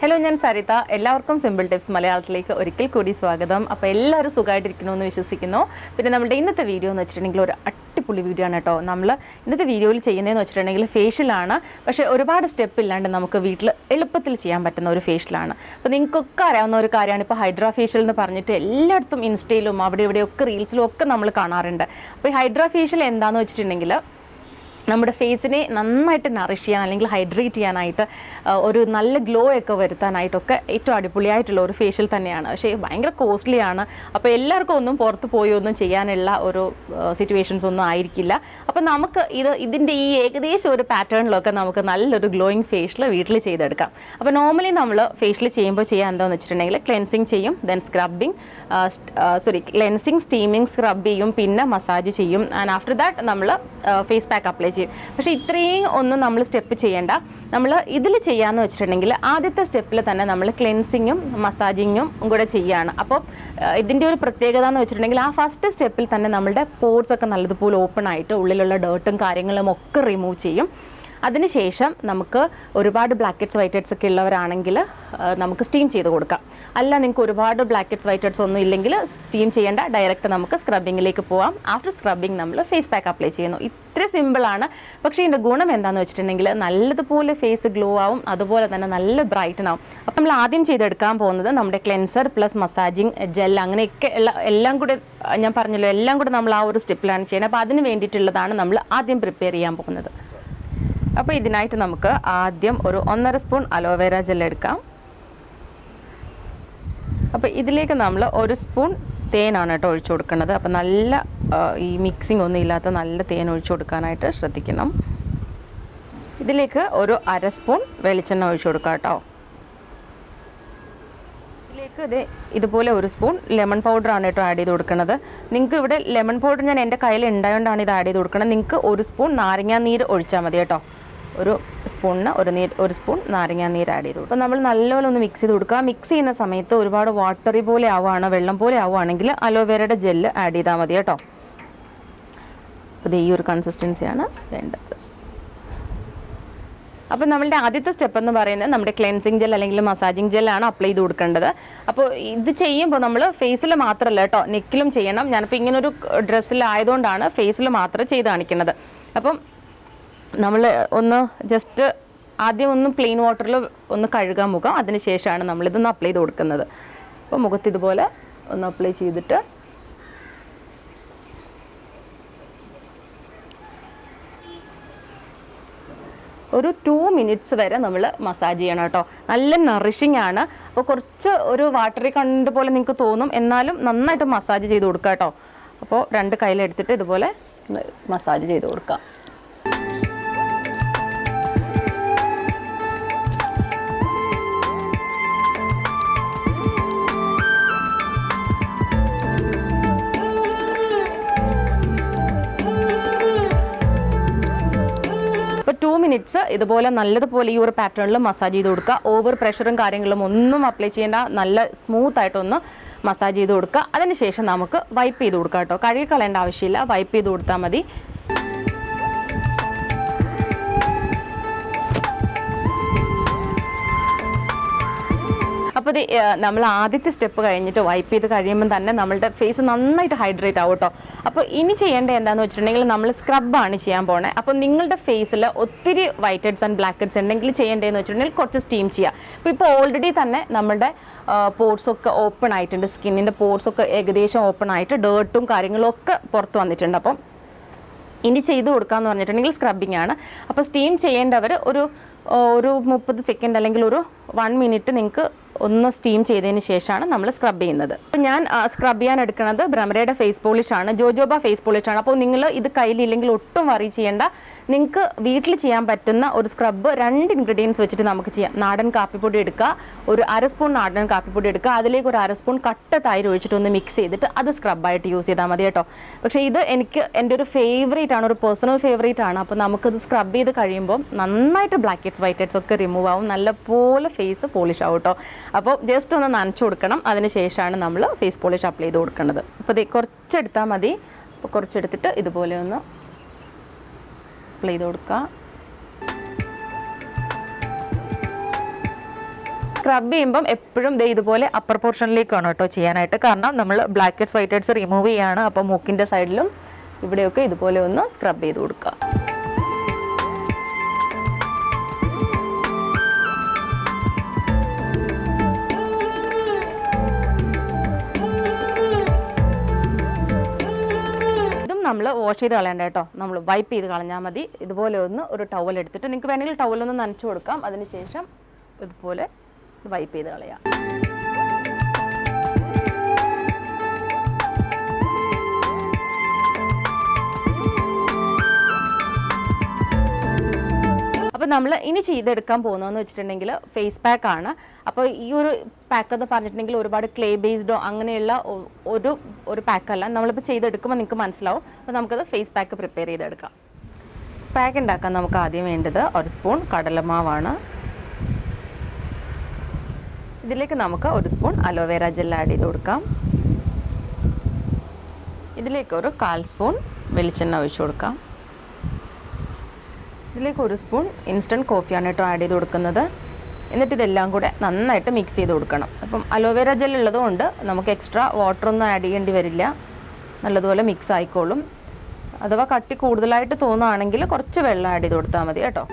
Hello, ഞാൻ സരിത. എല്ലാവർക്കും simple tips മലയാളത്തിലേക്ക് ഒരിക്കൽ കൂടി സ്വാഗതം. അപ്പോൾ എല്ലാവരും സുഖമായിട്ടിരിക്കണമെന്ന് വിശ്വസിക്കുന്നു. പിന്നെ നമ്മുടെ ഇന്നത്തെ വീഡിയോ എന്ന് വെച്ചിട്ടുണ്ടെങ്കിൽ ഒരു അടിപൊളി വീഡിയോ ആണ് കേട്ടോ. നമ്മൾ ഇന്നത്തെ വീഡിയോയിൽ ചെയ്യുന്നതെന്ന് വെച്ചിട്ടുണ്ടെങ്കിൽ ഫേഷ്യലാണ്. പക്ഷേ ഒരുപാട് സ്റ്റെപ്പ് ഇല്ലാണ്ട് നമുക്ക് വീട്ടിൽ എളുപ്പത്തിൽ ചെയ്യാൻ പറ്റുന്ന ഒരു ഫേഷ്യലാണ്. അപ്പോൾ നിങ്ങൾക്കൊക്കെ അറിയാവുന്ന ഒരു കാര്യമാണ്. ഇപ്പോൾ ഹൈഡ്രാ ഫേഷ്യൽ എന്ന് പറഞ്ഞിട്ട് എല്ലായിടത്തും ഇൻസ്റ്റയിലും അവിടെ ഇവിടെയൊക്കെ റീൽസിലും ഒക്കെ നമ്മൾ കാണാറുണ്ട്. അപ്പോൾ ഈ ഹൈഡ്രാ ഫേഷ്യൽ എന്താണെന്ന് വെച്ചിട്ടുണ്ടെങ്കിൽ നമ്മുടെ ഫേസിനെ നന്നായിട്ട് നറിഷ് ചെയ്യാൻ അല്ലെങ്കിൽ ഹൈഡ്രേറ്റ് ചെയ്യാനായിട്ട് ഒരു നല്ല ഗ്ലോ ഒക്കെ വരുത്താനായിട്ടൊക്കെ ഏറ്റവും അടിപൊളിയായിട്ടുള്ള ഒരു ഫേഷ്യൽ തന്നെയാണ്. പക്ഷേ ഭയങ്കര കോസ്റ്റ്ലിയാണ്. അപ്പോൾ എല്ലാവർക്കും ഒന്നും പുറത്ത് പോയി ഒന്നും ചെയ്യാനുള്ള ഒരു സിറ്റുവേഷൻസ് ഒന്നും ആയിരിക്കില്ല. അപ്പോൾ നമുക്ക് ഇതിൻ്റെ ഈ ഏകദേശം ഒരു പാറ്റേണിലൊക്കെ നമുക്ക് നല്ലൊരു ഗ്ലോയിങ് ഫേഷ്യൽ വീട്ടിൽ ചെയ്തെടുക്കാം. അപ്പോൾ നോർമലി നമ്മൾ ഫേഷ്യൽ ചെയ്യുമ്പോൾ ചെയ്യാൻ എന്താണെന്ന് വെച്ചിട്ടുണ്ടെങ്കിൽ ക്ലെൻസിങ് ചെയ്യും, ദെൻ ക്ലെൻസിങ്, സ്റ്റീമിങ്, സ്ക്രബ് ചെയ്യും, പിന്നെ മസാജ് ചെയ്യും. ആൻഡ് ആഫ്റ്റർ ദാറ്റ് നമ്മൾ ഫേസ് പാക്ക് അപ്ലൈ ചെയ്യും. പക്ഷേ ഇത്രയും ഒന്നും നമ്മൾ സ്റ്റെപ്പ് ചെയ്യേണ്ട. നമ്മൾ ഇതിൽ ചെയ്യാന്ന് വെച്ചിട്ടുണ്ടെങ്കിൽ ആദ്യത്തെ സ്റ്റെപ്പിൽ തന്നെ നമ്മൾ ക്ലെൻസിങ്ങും മസാജിങ്ങും കൂടെ ചെയ്യുകയാണ്. അപ്പോൾ ഇതിൻ്റെ ഒരു പ്രത്യേകത എന്ന് വെച്ചിട്ടുണ്ടെങ്കിൽ ആ ഫസ്റ്റ് സ്റ്റെപ്പിൽ തന്നെ നമ്മളുടെ പോർസ് ഒക്കെ നല്ലതുപോലെ ഓപ്പൺ ആയിട്ട് ഉള്ളിലുള്ള ഡേർട്ടും കാര്യങ്ങളും ഒക്കെ റിമൂവ് ചെയ്യും. അതിനുശേഷം നമുക്ക് ഒരുപാട് ബ്ലാക്ക് ഹെഡ്സ് വൈറ്റ് ഹെഡ്സ് ഒക്കെ ഉള്ളവരാണെങ്കിൽ നമുക്ക് സ്റ്റീം ചെയ്ത് കൊടുക്കാം. അല്ല, നിങ്ങൾക്ക് ഒരുപാട് ബ്ലാക്ക് ഹെഡ്സ് വൈറ്റ് ഹെഡ്സ് ഒന്നും ഇല്ലെങ്കിൽ സ്റ്റീം ചെയ്യേണ്ട, ഡയറക്റ്റ് നമുക്ക് സ്ക്രബിങ്ങിലേക്ക് പോവാം. ആഫ്റ്റർ സ്ക്രബിങ് നമ്മൾ ഫേസ് പാക്ക് അപ്ലൈ ചെയ്യുന്നു. ഇത്ര സിമ്പിളാണ്. പക്ഷേ ഇതിൻ്റെ ഗുണം എന്താണെന്ന് വെച്ചിട്ടുണ്ടെങ്കിൽ നല്ലതുപോലെ ഫേസ് ഗ്ലോ ആവും, അതുപോലെ തന്നെ നല്ല ബ്രൈറ്റൻ ആവും. അപ്പം നമ്മൾ ആദ്യം ചെയ്തെടുക്കാൻ പോകുന്നത് നമ്മുടെ ക്ലെൻസർ പ്ലസ് മസാജിങ് ജെൽ അങ്ങനെയൊക്കെ എല്ലാം കൂടെ ഞാൻ പറഞ്ഞല്ലോ, എല്ലാം കൂടെ നമ്മൾ ആ ഒരു സ്റ്റെപ്പിലാണ് ചെയ്യുന്നത്. അപ്പോൾ അതിന് വേണ്ടിയിട്ടുള്ളതാണ് നമ്മൾ ആദ്യം പ്രിപ്പയർ ചെയ്യാൻ പോകുന്നത്. അപ്പോൾ ഇതിനായിട്ട് നമുക്ക് ആദ്യം ഒരു 1.5 സ്പൂൺ അലോവേര ജെൽ എടുക്കാം. അപ്പോൾ ഇതിലേക്ക് നമ്മൾ 1 സ്പൂൺ തേനാണ് കേട്ടോ ഒഴിച്ചു കൊടുക്കുന്നത്. അപ്പോൾ നല്ല ഈ മിക്സിംഗ് ഒന്നും ഇല്ലാത്ത നല്ല തേൻ ഒഴിച്ചു കൊടുക്കാനായിട്ട് ശ്രദ്ധിക്കണം. ഇതിലേക്ക് ഒരു 1/2 സ്പൂൺ വെളിച്ചെണ്ണ ഒഴിച്ചു കൊടുക്കാം കേട്ടോ. ഇതിലേക്ക് ഇതുപോലെ 1 സ്പൂൺ ലെമൺ പൗഡറാണ് കേട്ടോ ആഡ് ചെയ്ത് കൊടുക്കുന്നത്. നിങ്ങൾക്ക് ഇവിടെ ലെമൺ പൗഡർ ഞാൻ എൻ്റെ കയ്യിൽ ഉണ്ടായതുകൊണ്ടാണ് ഇത് ആഡ് ചെയ്ത് കൊടുക്കുന്നത്. നിങ്ങൾക്ക് 1 സ്പൂൺ നാരങ്ങാ നീര് ഒഴിച്ചാൽ മതി കേട്ടോ. ഒരു സ്പൂണിന് 1 സ്പൂൺ നാരങ്ങാ നീര് ആഡ് ചെയ്ത് കൊടുക്കും. അപ്പോൾ നമ്മൾ നല്ലപോലെ ഒന്ന് മിക്സ് ചെയ്ത് കൊടുക്കുക. മിക്സ് ചെയ്യുന്ന സമയത്ത് ഒരുപാട് വാട്ടറി പോലെ ആവുകയാണ്, വെള്ളം പോലെ ആവുകയാണെങ്കിൽ അലോവേരയുടെ ജെല്ല് ആഡ് ചെയ്താൽ മതി കേട്ടോ. അപ്പോൾ ഈ ഒരു കൺസിസ്റ്റൻസിയാണ് വേണ്ടത്. അപ്പോൾ നമ്മളുടെ ആദ്യത്തെ സ്റ്റെപ്പ് എന്ന് പറയുന്നത് നമ്മുടെ ക്ലെൻസിങ് ജെൽ അല്ലെങ്കിൽ മസാജിങ് ജെല്ലാണ് അപ്ലൈ ചെയ്ത് കൊടുക്കേണ്ടത്. അപ്പോൾ ഇത് ചെയ്യുമ്പോൾ നമ്മൾ ഫേസിൽ മാത്രമല്ല കേട്ടോ, നെക്കിലും ചെയ്യണം. ഞാനിപ്പോൾ ഇങ്ങനൊരു ഡ്രസ്സിലായതുകൊണ്ടാണ് ഫേസിൽ മാത്രം ചെയ്ത് കാണിക്കുന്നത്. അപ്പം നമ്മൾ ഒന്ന് ജസ്റ്റ് ആദ്യം ഒന്ന് പ്ലെയിൻ വാട്ടറിൽ ഒന്ന് കഴുകാൻ മുഖം, അതിന് ശേഷമാണ് നമ്മളിതൊന്ന് അപ്ലൈ ചെയ്ത് കൊടുക്കുന്നത്. അപ്പോൾ മുഖത്ത് ഇതുപോലെ ഒന്ന് അപ്ലൈ ചെയ്തിട്ട് ഒരു 2 മിനിറ്റ്സ് വരെ നമ്മൾ മസാജ് ചെയ്യണം കേട്ടോ. നല്ല നറിഷിങ് ആണ്. അപ്പോൾ കുറച്ച് ഒരു വാട്ടറി കണ്ട പോലെ നിങ്ങൾക്ക് തോന്നും, എന്നാലും നന്നായിട്ട് മസാജ് ചെയ്ത് കൊടുക്കുക കേട്ടോ. അപ്പോൾ 2 കയ്യിലെടുത്തിട്ട് ഇതുപോലെ മസാജ് ചെയ്ത് കൊടുക്കുക. ഇപ്പോൾ 2 മിനിറ്റ്സ് ഇതുപോലെ നല്ലതുപോലെ ഈ ഒരു പാറ്റേണിൽ മസാജ് ചെയ്ത് കൊടുക്കുക. ഓവർ പ്രഷറും കാര്യങ്ങളും ഒന്നും അപ്ലൈ ചെയ്യേണ്ട, നല്ല സ്മൂത്ത് ആയിട്ടൊന്ന് മസാജ് ചെയ്ത് കൊടുക്കുക. അതിനുശേഷം നമുക്ക് വൈപ്പ് ചെയ്ത് കൊടുക്കുക കേട്ടോ. കഴുകി കളയേണ്ട ആവശ്യമില്ല, വൈപ്പ് ചെയ്ത് കൊടുത്താൽ മതി. അപ്പോൾ നമ്മൾ ആദ്യത്തെ സ്റ്റെപ്പ് കഴിഞ്ഞിട്ട് വൈപ്പ് ചെയ്ത് കഴിയുമ്പോൾ തന്നെ നമ്മളുടെ ഫേസ് നന്നായിട്ട് ഹൈഡ്രേറ്റ് ആവും കേട്ടോ. അപ്പോൾ ഇനി ചെയ്യേണ്ടത് എന്താണെന്ന് വെച്ചിട്ടുണ്ടെങ്കിൽ നമ്മൾ സ്ക്രബാണ് ചെയ്യാൻ പോണേ. അപ്പോൾ നിങ്ങളുടെ ഫേസിൽ ഒത്തിരി white heads and black heads ഉണ്ടെങ്കിൽ ചെയ്യേണ്ടതെന്ന് വെച്ചിട്ടുണ്ടെങ്കിൽ കുറച്ച് സ്റ്റീം ചെയ്യുക. ഇപ്പോൾ ഓൾറെഡി തന്നെ നമ്മുടെ പോർട്സൊക്കെ ഓപ്പൺ ആയിട്ടുണ്ട്, സ്കിന്നിൻ്റെ പോർട്സൊക്കെ ഏകദേശം ഓപ്പൺ ആയിട്ട് ഡേർട്ടും കാര്യങ്ങളും ഒക്കെ പുറത്ത് വന്നിട്ടുണ്ട്. അപ്പം ഇനി ചെയ്ത് കൊടുക്കാമെന്ന് പറഞ്ഞിട്ടുണ്ടെങ്കിൽ സ്ക്രബിങ് ആണ്. അപ്പോൾ സ്റ്റീം ചെയ്യേണ്ടവർ ഒരു 30 സെക്കൻഡ് അല്ലെങ്കിൽ ഒരു 1 മിനിറ്റ് നിങ്ങൾക്ക് ഒന്ന് സ്റ്റീം ചെയ്തതിന് ശേഷമാണ് നമ്മൾ സ്ക്രബ് ചെയ്യുന്നത്. അപ്പോൾ ഞാൻ സ്ക്രബ് ചെയ്യാൻ എടുക്കുന്നത് ബ്രമരയുടെ ഫേസ് പോളിഷാണ്, ജോജോബ ഫേസ് പോളിഷാണ്. അപ്പോൾ നിങ്ങൾ ഇത് കയ്യിലില്ലെങ്കിൽ ഒട്ടും വറി ചെയ്യേണ്ട, നിങ്ങൾക്ക് വീട്ടിൽ ചെയ്യാൻ പറ്റുന്ന ഒരു സ്ക്രബ്ബ് 2 ഇൻഗ്രീഡിയൻസ് വെച്ചിട്ട് നമുക്ക് ചെയ്യാം. നാടൻ കാപ്പിപ്പൊടി എടുക്കുക, ഒരു 1/2 സ്പൂൺ നാടൻ കാപ്പിപ്പൊടി എടുക്കുക, അതിലേക്ക് ഒരു 1/2 സ്പൂൺ കട്ട തൈര് ഒഴിച്ചിട്ട് ഒന്ന് മിക്സ് ചെയ്തിട്ട് അത് സ്ക്രബ്ബായിട്ട് യൂസ് ചെയ്താൽ മതി കേട്ടോ. പക്ഷേ ഇത് എൻ്റെ ഒരു ഫേവറേറ്റ് ആണ്, ഒരു പേഴ്സണൽ ഫേവറേറ്റ് ആണ്. അപ്പോൾ നമുക്കത് സ്ക്രബ് ചെയ്ത് കഴിയുമ്പോൾ നന്നായിട്ട് ബ്ലാക്ക് ഹെഡ്സ് വൈറ്റ് ഹെഡ്സ് ഒക്കെ റിമൂവ് ആവും, നല്ലപോലെ ഫേസ് പോളിഷ് ആവും കേട്ടോ. അപ്പോൾ ജസ്റ്റ് ഒന്ന് നനച്ചു കൊടുക്കണം, അതിന് ശേഷമാണ് നമ്മൾ ഫേസ് പോളിഷ് അപ്ലൈ ചെയ്ത് കൊടുക്കേണ്ടത്. അപ്പോൾ ഇത് കുറച്ചെടുത്താൽ മതി. അപ്പോൾ കുറച്ചെടുത്തിട്ട് ഇതുപോലെ ഒന്ന് അപ്ലൈ ചെയ്ത് കൊടുക്കുക. സ്ക്രബ് ചെയ്യുമ്പം എപ്പോഴും ഇതുപോലെ അപ്പർ പോർഷനിലേക്കാണ് കേട്ടോ ചെയ്യാനായിട്ട്. കാരണം നമ്മൾ black heads white heads remove ചെയ്യാണ്. അപ്പോൾ മൂക്കിൻ്റെ സൈഡിലും ഇവിടെയൊക്കെ ഇതുപോലെ ഒന്ന് സ്ക്രബ് ചെയ്ത് കൊടുക്കുക. നമ്മൾ വാഷ് ചെയ്ത് കളയണ്ട കേട്ടോ, നമ്മൾ വൈപ്പ് ചെയ്ത് കളഞ്ഞാൽ മതി. ഇതുപോലെ ഒന്ന് ഒരു ടവൽ എടുത്തിട്ട് നിങ്ങൾക്ക് വേണമെങ്കിൽ ടവലൊന്ന് നനച്ചു കൊടുക്കാം. അതിനുശേഷം ഇതുപോലെ വൈപ്പ് ചെയ്ത് കളയാം. അപ്പോൾ നമ്മൾ ഇനി ചെയ്തെടുക്കാൻ പോകുന്നതെന്ന് വെച്ചിട്ടുണ്ടെങ്കിൽ ഫേസ് പാക്ക് ആണ്. അപ്പോൾ ഈ ഒരു പാക്ക് എന്ന് പറഞ്ഞിട്ടുണ്ടെങ്കിൽ ഒരുപാട് ക്ലേ ബേസ്ഡോ അങ്ങനെയുള്ള ഒരു പാക്കല്ല. നമ്മളിപ്പോൾ ചെയ്തെടുക്കുമ്പോൾ നിങ്ങൾക്ക് മനസ്സിലാവും. അപ്പോൾ നമുക്കത് ഫേസ് പാക്ക് പ്രിപ്പയർ ചെയ്തെടുക്കാം. പാക്ക് ഉണ്ടാക്കാൻ നമുക്ക് ആദ്യം വേണ്ടത് 1 സ്പൂൺ കടലമാവാണ്. ഇതിലേക്ക് നമുക്ക് 1 സ്പൂൺ അലോവേര ജെൽ ആഡ് ചെയ്ത് കൊടുക്കാം. ഇതിലേക്ക് ഒരു 1/4 സ്പൂൺ വെളിച്ചെണ്ണ ഒഴിച്ചു കൊടുക്കാം. ഇതിലേക്ക് 1 സ്പൂൺ ഇൻസ്റ്റൻറ്റ് കോഫിയാണ് കേട്ടോ ആഡ് ചെയ്ത് കൊടുക്കുന്നത്. എന്നിട്ട് ഇതെല്ലാം കൂടെ നന്നായിട്ട് മിക്സ് ചെയ്ത് കൊടുക്കണം. അപ്പം അലോവേര ജെൽ ഉള്ളതുകൊണ്ട് നമുക്ക് എക്സ്ട്രാ വാട്ടറൊന്നും ആഡ് ചെയ്യേണ്ടി വരില്ല, നല്ലതുപോലെ മിക്സ് ആയിക്കോളും. അഥവാ കട്ടി കൂടുതലായിട്ട് തോന്നുകയാണെങ്കിൽ കുറച്ച് വെള്ളം ആഡ് ചെയ്ത് കൊടുത്താൽ മതി കേട്ടോ.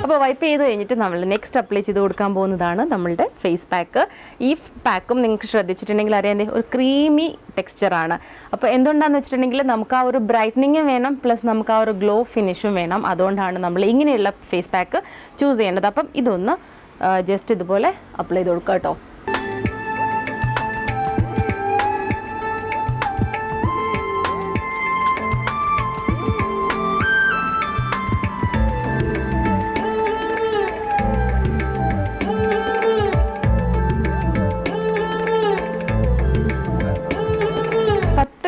അപ്പോൾ വൈപ്പ് ചെയ്ത് കഴിഞ്ഞിട്ട് നമ്മൾ നെക്സ്റ്റ് അപ്ലൈ ചെയ്ത് കൊടുക്കാൻ പോകുന്നതാണ് നമ്മളുടെ ഫേസ് പാക്ക്. ഈ പാക്കും നിങ്ങൾക്ക് ശ്രദ്ധിച്ചിട്ടുണ്ടെങ്കിൽ അറിയാം ഒരു ക്രീമി ടെക്സ്ചറാണ്. അപ്പോൾ എന്തുകൊണ്ടാണെന്ന് വെച്ചിട്ടുണ്ടെങ്കിൽ നമുക്ക് ആ ഒരു ബ്രൈറ്റനിങ്ങും വേണം, പ്ലസ് നമുക്ക് ആ ഒരു ഗ്ലോ ഫിനിഷും വേണം. അതുകൊണ്ടാണ് നമ്മൾ ഇങ്ങനെയുള്ള ഫേസ് പാക്ക് ചൂസ് ചെയ്യേണ്ടത്. അപ്പം ഇതൊന്ന് ജസ്റ്റ് ഇതുപോലെ അപ്ലൈ ചെയ്ത് കൊടുക്കുക കേട്ടോ.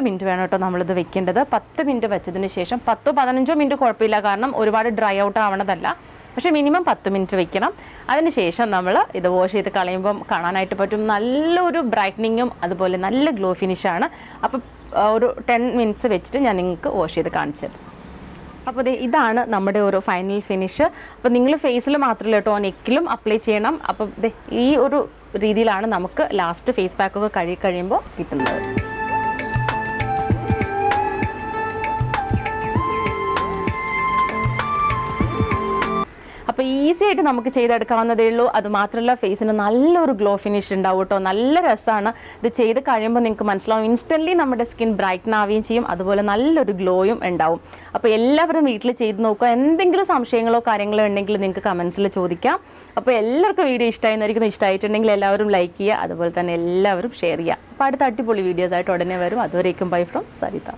മിനിറ്റ് വേണം കേട്ടോ നമ്മളിത് വെക്കേണ്ടത്. 10 മിനിറ്റ് വെച്ചതിന് ശേഷം 10-15 മിനിറ്റ് കുഴപ്പമില്ല, കാരണം ഒരുപാട് ഡ്രൈ ഔട്ട് ആവണതല്ല. പക്ഷേ മിനിമം 10 മിനിറ്റ് വെക്കണം. അതിനുശേഷം നമ്മൾ ഇത് വാഷ് ചെയ്ത് കളയുമ്പം കാണാനായിട്ട് പറ്റും നല്ലൊരു ബ്രൈറ്റനിങ്ങും അതുപോലെ നല്ല ഗ്ലോ ഫിനിഷാണ്. അപ്പോൾ ഒരു 10 മിനിറ്റ്സ് വെച്ചിട്ട് ഞാൻ നിങ്ങൾക്ക് വാഷ് ചെയ്ത് കാണിച്ചു തരാം. അപ്പോൾ ഇതാണ് നമ്മുടെ ഒരു ഫൈനൽ ഫിനിഷ്. അപ്പോൾ നിങ്ങൾ ഫേസിൽ മാത്രമല്ല കേട്ടോ, നെക്കിലും അപ്ലൈ ചെയ്യണം. അപ്പം ഈ ഒരു രീതിയിലാണ് നമുക്ക് ലാസ്റ്റ് ഫേസ് പാക്കൊക്കെ കഴിയുമ്പോൾ കിട്ടുന്നത്. അപ്പോൾ ഈസി ആയിട്ട് നമുക്ക് ചെയ്തെടുക്കാവുന്നതേ ഉള്ളൂ. അതുമാത്രമല്ല ഫേസിന് നല്ലൊരു ഗ്ലോ ഫിനിഷ് ഉണ്ടാവും കേട്ടോ, നല്ല രസമാണ്. ഇത് ചെയ്ത് കഴിയുമ്പോൾ നിങ്ങൾക്ക് മനസ്സിലാവും ഇൻസ്റ്റൻ്റ്ലി നമ്മുടെ സ്കിൻ ബ്രൈറ്റൻ ആവുകയും ചെയ്യും, അതുപോലെ നല്ലൊരു ഗ്ലോയും ഉണ്ടാവും. അപ്പോൾ എല്ലാവരും വീട്ടിൽ ചെയ്ത് നോക്കുക. എന്തെങ്കിലും സംശയങ്ങളോ കാര്യങ്ങളോ ഉണ്ടെങ്കിൽ നിങ്ങൾക്ക് കമൻസിൽ ചോദിക്കാം. അപ്പോൾ എല്ലാവർക്കും വീഡിയോ ഇഷ്ടമായിരിക്കുന്നു. ഇഷ്ടമായിട്ടുണ്ടെങ്കിൽ എല്ലാവരും ലൈക്ക് ചെയ്യുക, അതുപോലെ തന്നെ എല്ലാവരും ഷെയർ ചെയ്യുക. അപ്പോൾ അടുത്ത അടിപൊളി വീഡിയോസ് ആയിട്ട് ഉടനെ വരും. അതുവരേക്കും ബൈ ഫ്രം സരിത.